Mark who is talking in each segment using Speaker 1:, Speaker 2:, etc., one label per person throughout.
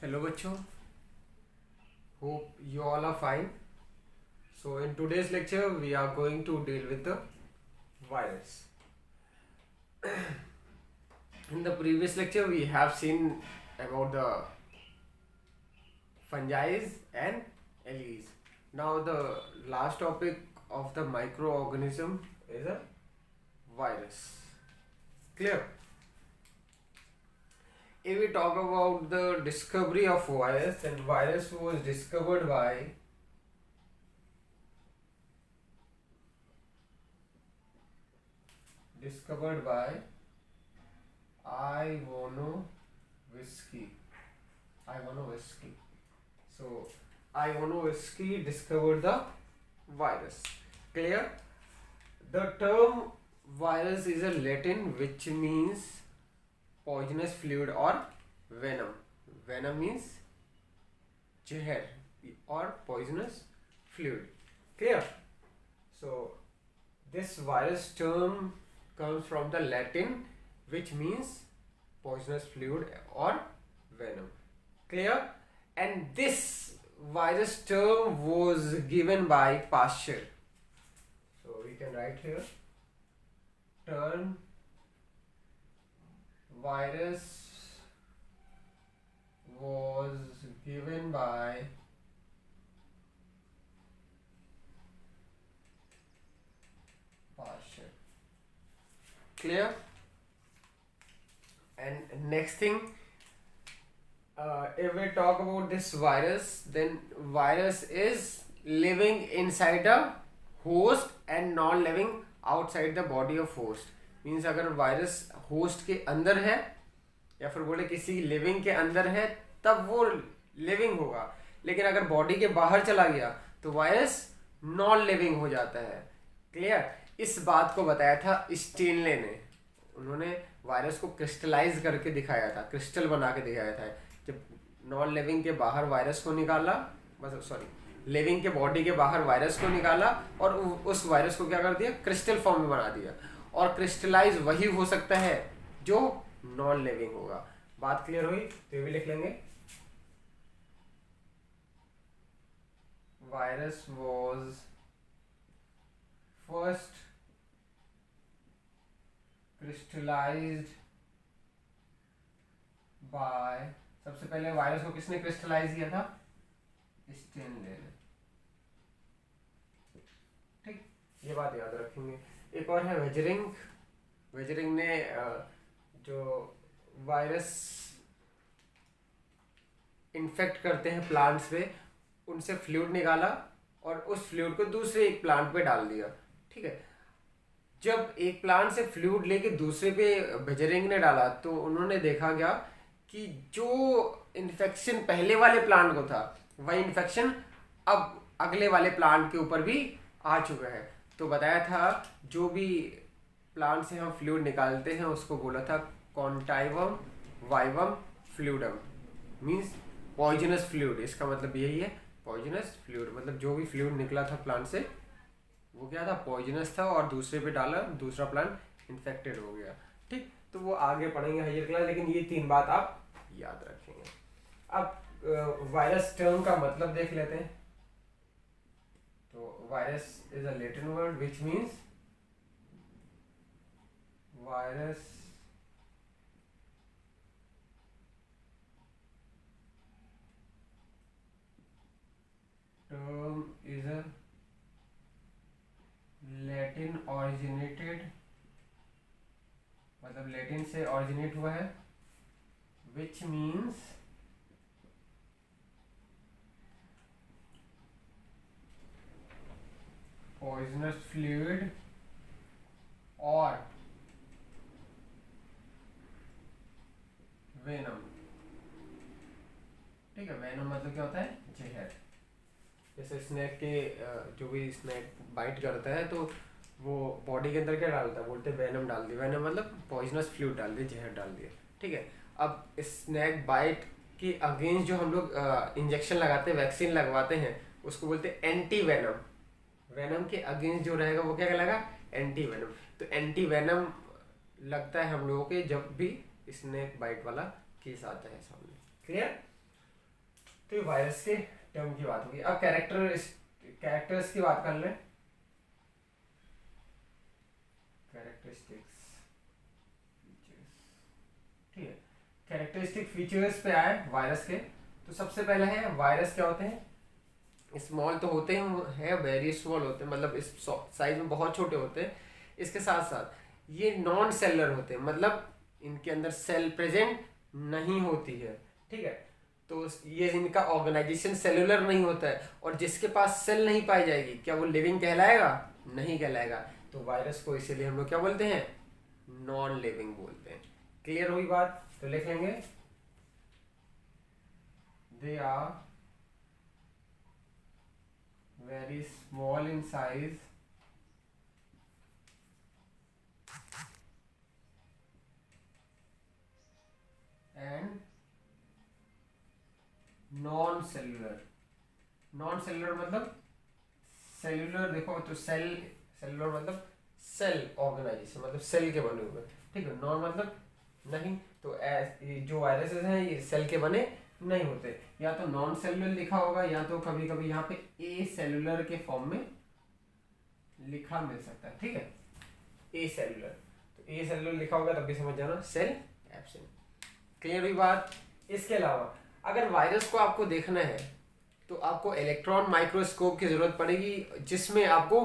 Speaker 1: Hello बच्चों, hope you all are fine. So in today's lecture we are going to deal with the virus. In the previous lecture we have seen about the fungi and algae. Now the last topic of the microorganism is a virus. Clear? If we talk about the discovery of virus, then virus was discovered by Ivanovsky. So Ivanovsky discovered the virus. Clear? The term virus is a Latin which means poisonous fluid or venom. Venom means zehar or poisonous fluid. Clear? So this virus term comes from the Latin which means poisonous fluid or venom. Clear? And this virus term was given by Pasteur. So we can write here term virus was given by Pasteur. Clear? And next thing, if we talk about this virus, then virus is living inside a host and not living outside the body of host. Means अगर virus host के अंदर है या फिर बोले किसी living के अंदर है तब वो लिविंग होगा, लेकिन अगर बॉडी के बाहर चला गया तो वायरस नॉन लिविंग हो जाता है. क्लियर? इस बात को बताया था स्टेनले ने. उन्होंने वायरस को क्रिस्टलाइज करके दिखाया था, क्रिस्टल बना के दिखाया था. जब नॉन लिविंग के बाहर वायरस को निकाला, लिविंग के बॉडी के बाहर वायरस को निकाला और उस वायरस को क्या कर दिया, क्रिस्टल फॉर्म में बना दिया. और क्रिस्टलाइज वही हो सकता है जो नॉन लिविंग होगा. बात क्लियर हुई? तो ये भी लिख लेंगे. Virus was first crystallised by, सबसे पहले वायरस को किसने क्रिस्टलाइज किया था? स्टेनले ने. ठीक, ये बात याद रखेंगे. एक और है वेजरिंग. वेजरिंग ने जो वायरस इन्फेक्ट करते हैं प्लांट्स पे, उनसे फ्लूइड निकाला और उस फ्लूइड को दूसरे एक प्लांट पे डाल दिया. ठीक है. जब एक प्लांट से फ्लूइड लेके दूसरे पे वेजरिंग ने डाला तो उन्होंने देखा गया कि जो इन्फेक्शन पहले वाले प्लांट को था वही इन्फेक्शन अब अगले वाले प्लांट के ऊपर भी आ चुका है. तो बताया था जो भी प्लांट से हम फ्लूइड निकालते हैं उसको बोला था कॉन्टाइवम vivum fluidum, means poisonous fluid. इसका मतलब यही है, पॉइजनस फ्लूइड मतलब जो भी फ्लूइड निकला था प्लांट से वो क्या था, पॉइजनस था और दूसरे पे डाला, दूसरा प्लांट इन्फेक्टेड हो गया. ठीक, तो वो आगे पढ़ेंगे हायर क्लास, लेकिन ये तीन बात आप याद रखेंगे. अब वायरस टर्म का मतलब देख लेते हैं. तो virus is a Latin word which means virus term is a Latin originated, मतलब लैटिन से ऑरिजिनेट हुआ है, विच मीन्स poisonous fluid और venom. ठीक है, venom मतलब क्या होता है, जहर. जैसे स्नेक के जो भी स्नेक बाइट करता है तो वो बॉडी के अंदर क्या डालता है, बोलते हैं वेनम डाल दिया. वेनम मतलब पॉइजनस फ्लूइड डाल दिया, जहर डाल दिया. ठीक है. अब स्नेक बाइट के अगेंस्ट जो हम लोग इंजेक्शन लगाते हैं, वैक्सीन लगवाते हैं, उसको बोलते हैं एंटी वेनम. वेनम के अगेंस्ट जो रहेगा वो क्या कहलाएगा, एंटी वेनम. तो एंटी वेनम लगता है हम लोगों के जब भी स्नेक बाइट वाला केस आता है सामने. क्लियर? तो ये वायरस के टर्म की बात होगी। अब कैरेक्टर्स की बात कर लें। कैरेक्टरिस्टिक्स फीचर्स, ठीक है। कैरेक्टरिस्टिक फीचर्स पे आए वायरस के, तो सबसे पहले है वायरस क्या होते हैं, स्मॉल तो होते हैं, वेरी स्मॉल होते हैं, मतलब इस साइज में बहुत छोटे होते हैं। इसके साथ साथ ये नॉन सेलुलर होते हैं, मतलब इनके अंदर सेल प्रेजेंट नहीं होती है, ठीक है। तो ये इनका ऑर्गेनाइजेशन सेलुलर नहीं होता है, और जिसके पास सेल नहीं पाई जाएगी क्या वो लिविंग कहलाएगा? नहीं कहलाएगा। तो वायरस को इसीलिए हम लोग क्या बोलते हैं? नॉन लिविंग बोलते हैं। क्लियर हुई बात? तो लिख लेंगे they are very small in size and non cellular. Non cellular मतलब सेलुलर, देखो तो सेलुलर मतलब सेल ऑर्गेनाइजेशन, मतलब सेल के बने हुए, ठीक है। नॉन मतलब नहीं, तो जो वायरसेस हैं ये सेल के बने नहीं होते। या तो नॉन सेलुलर लिखा होगा, या तो कभी कभी यहाँ पे ए सेलुलर के फॉर्म में लिखा मिल सकता है, ठीक है। ए सेलुलर, तो ए सेलुलर लिखा होगा तब भी समझ जाना सेल एब्सेंट। क्लियर हुई बात? इसके अलावा अगर वायरस को आपको देखना है तो आपको इलेक्ट्रॉन माइक्रोस्कोप की जरूरत पड़ेगी, जिसमें आपको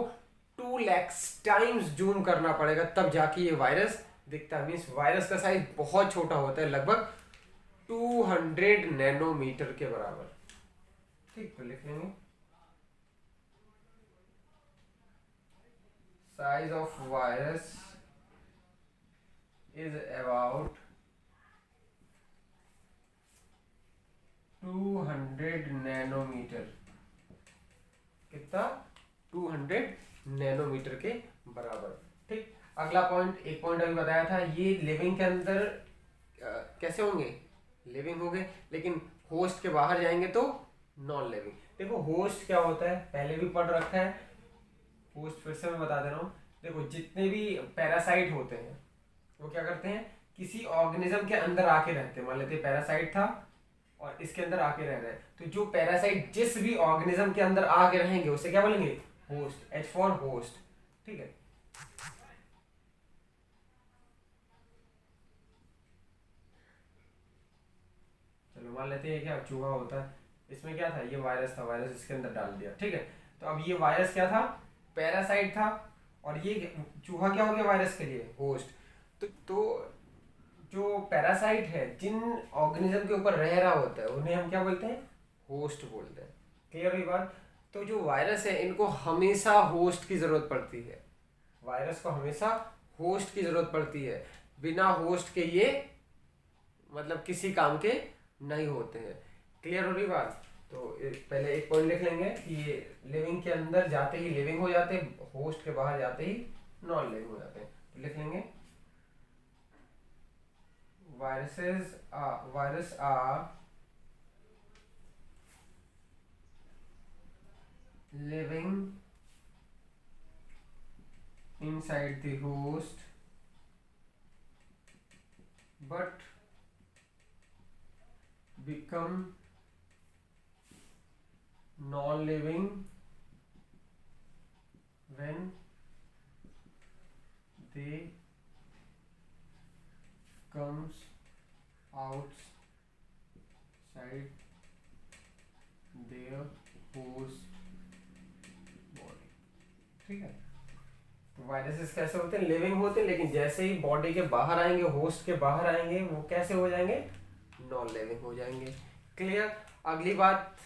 Speaker 1: 2 लाख टाइम्स जूम करना पड़ेगा, तब जाके ये वायरस दिखता है। मीन्स वायरस का साइज बहुत छोटा होता है, लगभग 200 नैनोमीटर के बराबर, ठीक। तो लिख लेंगे size of virus is about 200 nanometre. कितना? 200 नैनोमीटर के बराबर, ठीक। अगला पॉइंट, एक पॉइंट अभी बताया था, ये लिविंग के अंदर कैसे होंगे? लिविंग होंगे, लेकिन होस्ट के बाहर जाएंगे तो नॉन लिविंग। देखो होस्ट क्या होता है पहले भी पढ़ रखा है, होस्ट फिर से मैं बता दे रहा हूँ। देखो जितने भी पैरासाइट होते हैं वो क्या करते हैं, किसी ऑर्गेनिज्म के अंदर आके रहते हैं। मान लेते पैरासाइट था और इसके अंदर आके रह रहे हैं, तो जो पैरासाइट जिस भी ऑर्गेनिज्म के अंदर आके रहेंगे उसे क्या बोलेंगे? होस्ट। एच फॉर होस्ट, ठीक है। चलो मान लेते हैं क्या चूहा होता है, इसमें क्या था, ये वायरस था, वायरस इसके अंदर डाल दिया, ठीक है। तो अब ये वायरस क्या था? पैरासाइट था, और ये चूहा क्या हो गया वायरस के लिए? होस्ट। तो जो पैरासाइट है जिन ऑर्गेनिज्म के ऊपर रह रहा होता है उन्हें हम क्या बोलते हैं? होस्ट बोलते हैं। क्लियर हुई बात? तो जो वायरस है इनको हमेशा होस्ट की जरूरत पड़ती है, वायरस को हमेशा होस्ट की जरूरत पड़ती है। बिना होस्ट के ये मतलब किसी काम के नहीं होते हैं। क्लियर हो रही बात? तो पहले एक पॉइंट लिख लेंगे कि ये लिविंग के अंदर जाते ही लिविंग हो जाते हैं, होस्ट के बाहर जाते ही नॉन लिविंग हो जाते हैं। तो लिख लेंगे virus are living inside the host but become non-living when they comes outside their host body, ठीक है। तो वायरसेस कैसे होते हैं? लिविंग होते हैं, लेकिन जैसे ही बॉडी के बाहर आएंगे, होस्ट के बाहर आएंगे, वो कैसे हो जाएंगे? नॉन लिविंग हो जाएंगे। क्लियर? अगली बात,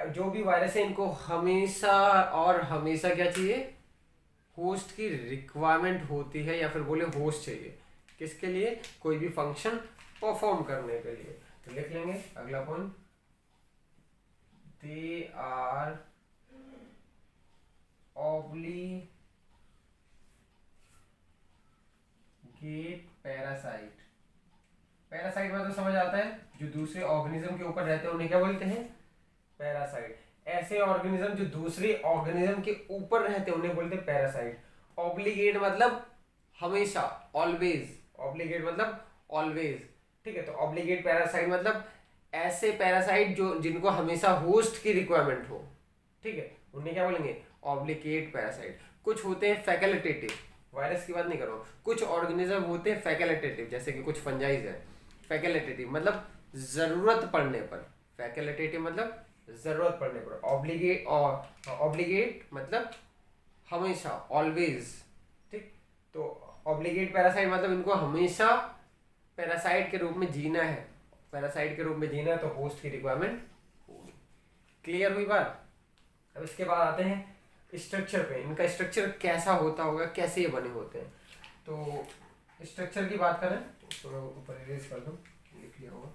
Speaker 1: जो भी वायरस है इनको हमेशा और हमेशा क्या चाहिए? होस्ट की रिक्वायरमेंट होती है, या फिर बोले होस्ट चाहिए किसके लिए? कोई भी फंक्शन परफॉर्म करने के लिए। तो लिख लेंगे अगला point, they are obligate parasite. Parasite मतलब समझ आता है, जो दूसरे ऑर्गेनिज्म के ऊपर रहते हैं उन्हें क्या बोलते हैं? पैरासाइट। ऐसे ऑर्गेनिज्म जो दूसरे ऑर्गेनिज्म के ऊपर रहते हैं उन्हें बोलते हैं पैरासाइट। ऑब्लिगेट मतलब हमेशा, ऑलवेज। ऑब्लिगेट मतलब ऑलवेज, ठीक है। तो ऑब्लिगेट पैरासाइट मतलब ऐसे पैरासाइट जो जिनको हमेशा होस्ट की रिक्वायरमेंट हो, ठीक है, उन्हें क्या बोलेंगे, ऑब्लिगेट पैरासाइट। कुछ होते हैं फैकल्टेटिव, वायरस की बात नहीं कर रहा हूँ, कुछ ऑर्गेनिज्म होते हैं फैकल्टेटिव, जैसे कि कुछ फंजाइज है। फैकल्टेटिव मतलब जरूरत पड़ने पर, फैकल्टेटिव मतलब जरूरत पड़ने पर, ऑब्लिगेट और ऑब्लिगेट मतलब हमेशा, ऑलवेज, ठीक। तो ऑब्लिगेट पैरासाइट मतलब इनको हमेशा पैरासाइट के रूप में जीना है, पैरासाइट के रूप में जीना है, तो होस्ट की रिक्वायरमेंट होगी। क्लियर हुई बात। अब इसके बाद आते हैं स्ट्रक्चर पे, इनका स्ट्रक्चर कैसा होता होगा, कैसे ये बने होते हैं। तो स्ट्रक्चर की बात करें तो मैं ऊपर इरेज कर दूं, लिख लिया होगा।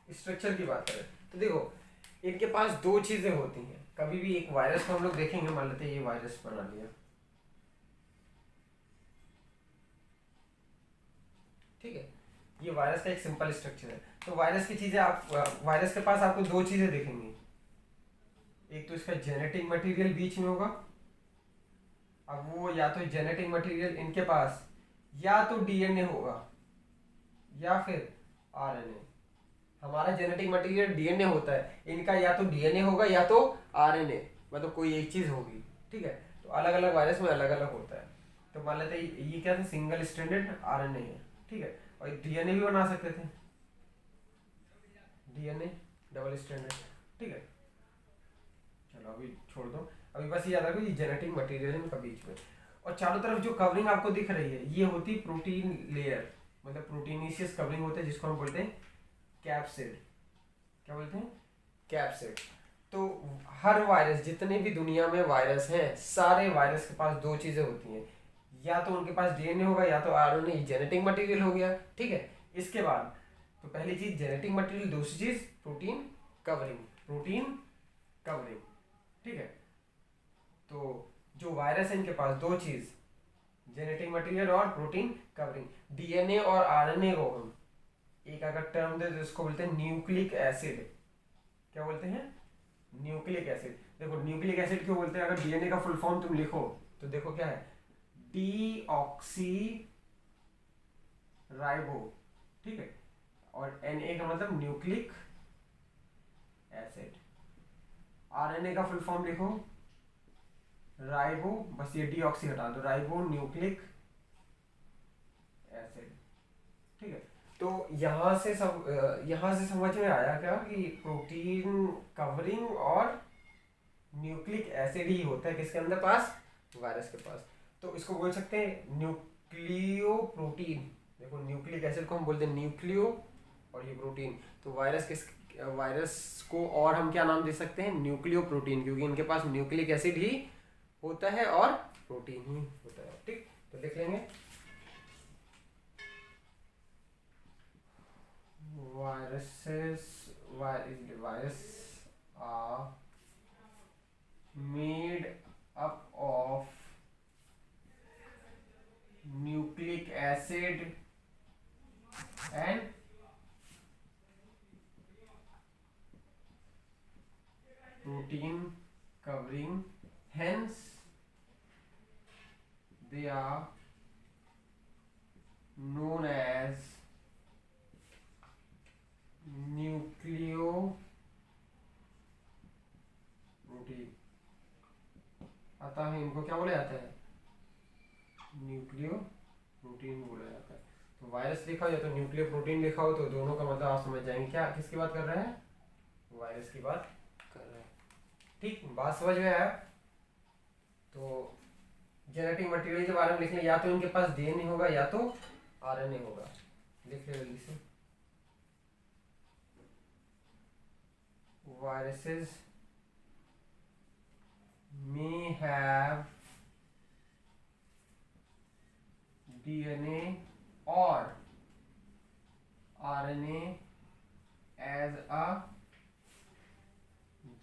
Speaker 1: स्ट्रक्चर की बात करें तो देखो, इनके पास दो चीजें होती हैं। कभी भी एक वायरस को हम लोग देखेंगे, मान लेते हैं ये वायरस बना लिया, ठीक है, ये वायरस का एक सिंपल स्ट्रक्चर है। तो वायरस की चीजें, आप वायरस के पास आपको दो चीजें दिखेंगी। एक तो इसका जेनेटिक मटेरियल बीच में होगा। अब वो या तो जेनेटिक मटेरियल इनके पास या तो डीएनए होगा या फिर आरएनए। हमारा जेनेटिक मटेरियल डीएनए होता है, इनका या तो डीएनए होगा या तो आरएनए, मतलब कोई एक चीज होगी, ठीक है। तो अलग अलग वायरस में अलग अलग होता है। तो मान लेते हैं ये क्या था, सिंगल स्ट्रैंडेड आरएनए है, ठीक है। और डीएनए भी बना सकते थे, डीएनए डबल स्ट्रैंडेड, ठीक है। चलो अभी छोड़ दो, अभी बस ये याद रखो ये जेनेटिक मटेरियल है इनका बीच में। और चारों तरफ जो कवरिंग आपको दिख रही है, ये होती प्रोटीन लेयर, मतलब प्रोटीनिशियस कवरिंग होता है, जिसको हम बोलते हैं कैप्सिड। क्या बोलते हैं, कैप्सिड। तो हर वायरस, जितने भी दुनिया में वायरस हैं, सारे वायरस के पास दो चीजें होती हैं, या तो उनके पास डीएनए होगा या तो आरएनए, जेनेटिक मटेरियल हो गया, ठीक है। इसके बाद तो पहली चीज जेनेटिक मटेरियल, दूसरी चीज प्रोटीन कवरिंग, प्रोटीन कवरिंग, ठीक है। तो जो वायरस है इनके पास दो चीज, जेनेटिक मटेरियल और प्रोटीन कवरिंग। डीएनए और आरएनए को हम एक अगर टर्म दे तो इसको बोलते हैं न्यूक्लिक एसिड। क्या बोलते हैं, न्यूक्लिक एसिड। देखो न्यूक्लिक एसिड क्यों बोलते हैं, अगर डीएनए का फुल फॉर्म तुम लिखो तो देखो क्या है, डीऑक्सी राइबो, ठीक है। और एनए का मतलब न्यूक्लिक एसिड। आरएनए का फुल फॉर्म लिखो राइबो, बस ये डीऑक्सी हटा दो, राइबो न्यूक्लिक एसिड, ठीक है। तो यहाँ से समझ में आया क्या कि प्रोटीन कवरिंग और न्यूक्लिक एसिड ही होता है किसके अंदर पास, वायरस के पास। तो इसको बोल सकते हैं न्यूक्लियो प्रोटीन। देखो न्यूक्लिक एसिड को हम बोलते हैं न्यूक्लियो, और ये प्रोटीन। तो वायरस को और हम क्या नाम दे सकते हैं, न्यूक्लियो प्रोटीन, क्योंकि इनके पास न्यूक्लिक एसिड ही होता है और प्रोटीन ही होता है, ठीक। तो देख लेंगे virus are made up of nucleic acid and protein covering, hence they are known as nucleo protein. अतः इनको क्या बोला जाता है, न्यूक्लियो प्रोटीन बोला जाता है। तो वायरस लिखा हो या तो न्यूक्लियो प्रोटीन लिखा हो, तो दोनों का मतलब आप समझ जाएंगे क्या किसकी बात कर रहा है, वायरस की बात कर रहा है, ठीक। बात समझ में आया। तो जेनेटिक मटेरियल के बारे में लिख लें, या तो इनके पास डीएनए होगा या तो आरएनए होगा। लिख ले जल्दी से, viruses may have DNA or RNA as a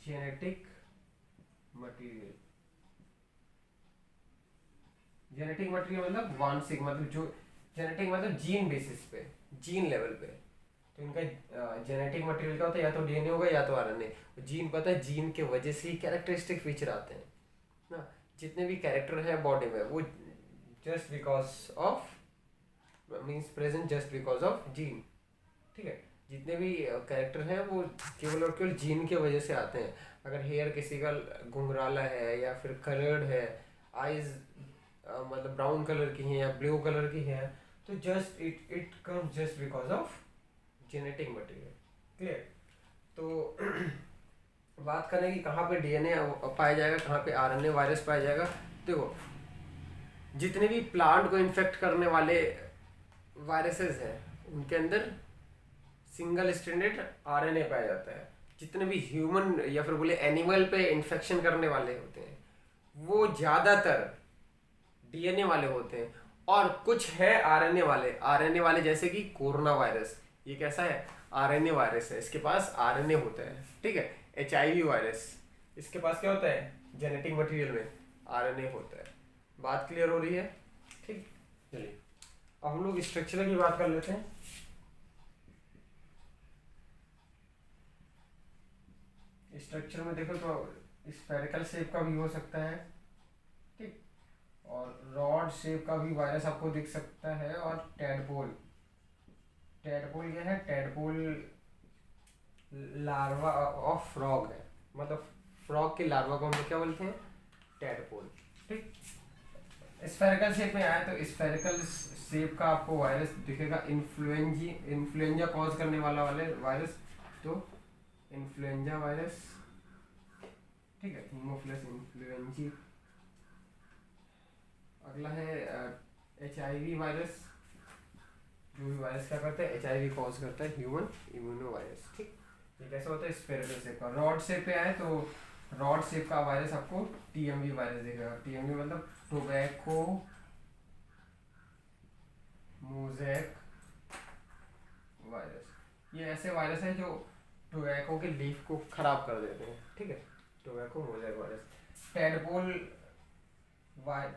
Speaker 1: genetic material। Genetic material मतलब वांशिक, मतलब जो जेनेटिक मतलब जीन बेसिस पे, जीन लेवल पे, तो इनका जेनेटिक मटेरियल क्या होता है, या तो डीएनए होगा या तो आरएनए। जीन पता है, जीन के वजह से ही कैरेक्टरिस्टिक फीचर आते हैं ना। जितने भी कैरेक्टर हैं बॉडी में वो just because of means present just because of gene. ठीक है, जितने भी कैरेक्टर हैं वो केवल और केवल जीन की वजह से आते हैं। अगर हेयर किसी का घुंघराला है या फिर कलर्ड है, आइज मतलब ब्राउन कलर की हैं या ब्लू कलर की हैं, तो just it comes just because of genetic material. Clear? तो बात करें कि कहाँ पे डीएनए पाया जाएगा, कहाँ पे आरएनए वायरस पाया जाएगा। देखो, जितने भी प्लांट को इन्फेक्ट करने वाले वायरसेस हैं उनके अंदर सिंगल स्ट्रैंडेड आरएनए पाया जाता है। जितने भी ह्यूमन या फिर बोले एनिमल पे इन्फेक्शन करने वाले होते हैं वो ज़्यादातर डीएनए वाले होते हैं, और कुछ है आरएनए वाले जैसे कि कोरोना वायरस। ये कैसा है? आरएनए वायरस है, इसके पास आरएनए होता है। ठीक है, एचआईवी वायरस, इसके पास क्या होता है? जेनेटिक मटेरियल में आरएनए होता है। बात क्लियर हो रही है? ठीक, चलिए अब हम लोग स्ट्रक्चर की बात कर लेते हैं। स्ट्रक्चर में देखो तो स्फेरिकल शेप का भी हो सकता है, ठीक, और रॉड शेप का भी वायरस आपको दिख सकता है, और टेडपोल क्या है? टेडपोल लार्वा ऑफ फ्रॉग है, मतलब फ्रॉग के लार्वा को हम लोग क्या बोलते हैं? टेडपोल। ठीक, स्फेरिकल शेप में आया तो स्फेरिकल शेप का आपको वायरस दिखेगा। इन्फ्लुएंजा कॉज करने वाला वायरस, तो इन्फ्लुएंजा वायरस, ठीक है, हीमोफिलस इन्फ्लुएंजी। अगला है एचआईवी वायरस। जो भी वायरस क्या करता है? एचआईवी कॉज करता है, ह्यूमन इम्यूनो वायरस। ठीक, ये कैसा होता है? स्फेरिकल शेप का। रॉड शेप पे आए तो रॉड शेप का वायरस आपको टीएमवी वायरस दिखेगा। टीएमवी मतलब टोबैको मोज़ेक वायरस। ये ऐसे वायरस है जो टोबैको के लीफ को खराब कर देते हैं। ठीक है, tobacco mosaic virus.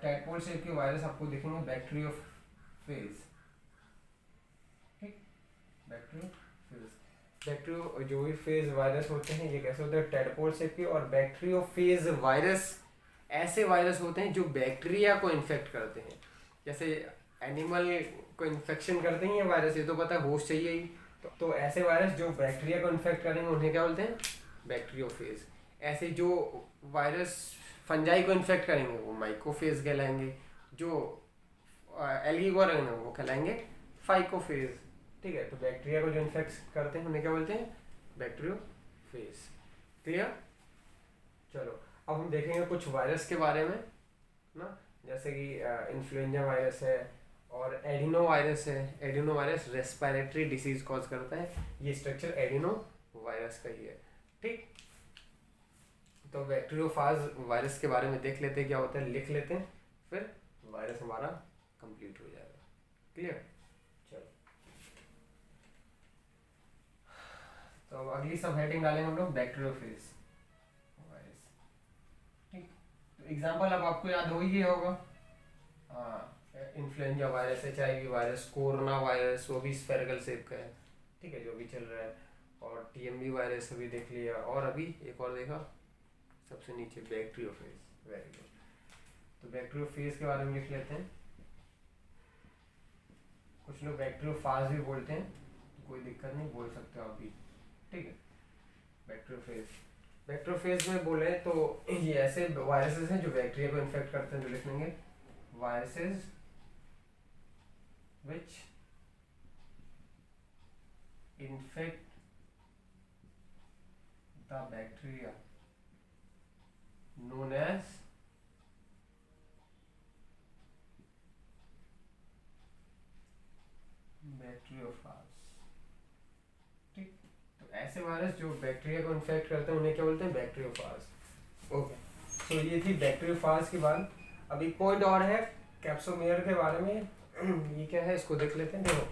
Speaker 1: Tadpole shape के वायरस आपको दिखेंगे बैक्टीरियोफेज। ठीक, बैक्टीरियो जो भी फेज वायरस होते हैं ये कैसे होते हैं? टेडपोल शेप के। और बैक्टीरियोफेज वायरस ऐसे वायरस होते हैं जो बैक्टीरिया को इन्फेक्ट करते हैं। जैसे एनिमल को इन्फेक्शन करते हैं ये वायरस, ये तो पता है, होस्ट चाहिए ही। तो ऐसे वायरस जो बैक्टीरिया को इन्फेक्ट करेंगे उन्हें क्या बोलते हैं? बैक्टीरियोफेज। ऐसे जो वायरस फंजाई को इन्फेक्ट करेंगे वो माइकोफेज कहलाएंगे। जो एल्गी को रहेंगे वो कहलाएंगे फाइकोफेज। ठीक है, तो बैक्टीरिया को जो इन्फेक्ट करते हैं उन्हें क्या बोलते हैं? बैक्टीरियोफेज। क्लियर? चलो अब हम देखेंगे कुछ वायरस के बारे में ना, जैसे कि इन्फ्लुएंजा वायरस है और एडिनो वायरस है। Adeno virus respiratory disease cause करता है। ये स्ट्रक्चर एडिनो वायरस का ही है। ठीक, तो बैक्टीरियोफाज वायरस के बारे में देख लेते हैं क्या होता है, लिख लेते हैं, फिर वायरस हमारा कंप्लीट हो जाएगा। क्लियर? चलो तो अब अगली सब हेडिंग डालेंगे हम लोग बैक्टीरियोफेज वायरस। ठीक, तो एग्जांपल अब आपको याद हो ही होगा। Influenza virus, HIV virus, corona virus, वो भी स्फेरिकल शेप का है। ठीक है, जो भी चल रहा है। और टीएमवी वायरस अभी देख लिया, और अभी एक और देखा सबसे नीचे बैक्टीरियोफेज। वेरी गुड, तो बैक्टीरियोफेज के बारे में लिख लेते हैं। कुछ लोग बैक्टीरियोफाज भी बोलते हैं, तो कोई दिक्कत नहीं, बोल सकते हो आप भी। ठीक है, बैक्टीरियोफेज में बोले तो ये ऐसे वायरसेस हैं जो बैक्टीरिया को इन्फेक्ट करते हैं। जो लिख लेंगे viruses which infect the bacteria known as bacteriophage. ठीक, तो ऐसे वायरस जो बैक्टीरिया को इन्फेक्ट करते हैं उन्हें क्या बोलते हैं? बैक्टीरियोफाज। ओके, तो ये थी बैक्टीरियोफाज की बात। अब एक पॉइंट और है कैप्सोमेयर के बारे में। ये क्या है इसको देख लेते हैं। देखो,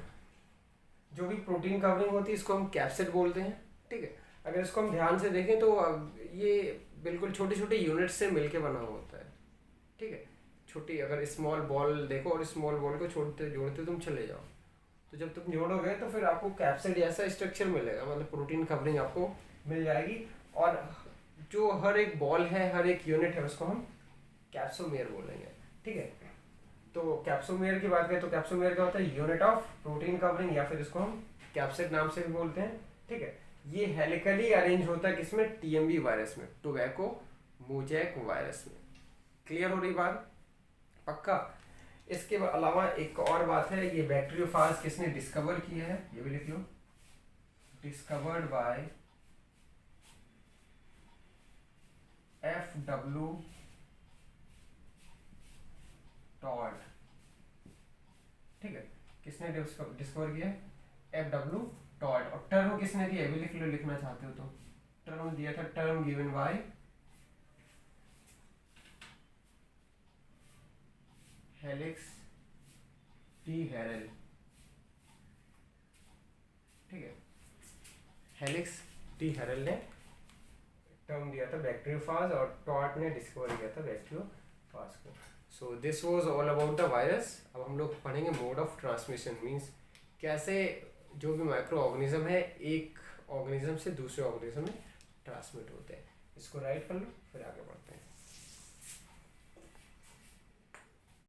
Speaker 1: जो भी प्रोटीन कवरिंग होती है इसको हम कैप्सिड बोलते हैं। ठीक है, अगर इसको हम ध्यान से देखें तो ये बिल्कुल छोटे छोटे यूनिट से मिलके बना हुआ होता है। ठीक है, छोटी अगर स्मॉल बॉल देखो और स्मॉल बॉल को छोड़ते जोड़ते तुम चले जाओ तो जब तुम जोड़ोगे तो फिर आपको कैप्सिड जैसा स्ट्रक्चर मिलेगा, मतलब प्रोटीन कवरिंग आपको मिल जाएगी। और जो हर एक बॉल है, हर एक यूनिट है, उसको हम कैप्सोमेयर बोलेंगे, ठीक है। तो कैप्सोमेयर की बात करें तो कैप्सोमेयर क्या होता है, यूनिट ऑफ प्रोटीन कवरिंग, या फिर इसको हम कैप्सिड नाम से भी बोलते हैं, ठीक है। ये हेलिकली अरेंज होता है किसमें, टीएमवी वायरस में, टोबैको मोजैक वायरस में। क्लियर हो रही बात, पक्का। इसके अलावा एक और बात है, ये बैक्टीरियोफाज किसने डिस्कवर किया है, ये भी लिख लो, डिस्कवर्ड बाय F.W. टॉड, ठीक है। किसने डिस्कवर किया, F.W. टॉड। और टर्म किसने दिया, ये भी लिख लो, लिखना चाहते हो तो। टर्म दिया था, term given by Felix d'Herelle, ठीक है। हेलिक्स टी हेरल ने टर्म दिया था बैक्टीरियोफाज, और टॉट ने डिस्कवर किया था बैक्टीरियोफाज को। So this was all about the virus. अब हम लोग पढ़ेंगे मोड ऑफ ट्रांसमिशन, मींस कैसे जो भी माइक्रो ऑर्गेनिज्म है एक ऑर्गेनिज्म से दूसरे ऑर्गेनिज्म में ट्रांसमिट होते हैं। इसको राइट कर लो, फिर आगे बढ़ते हैं।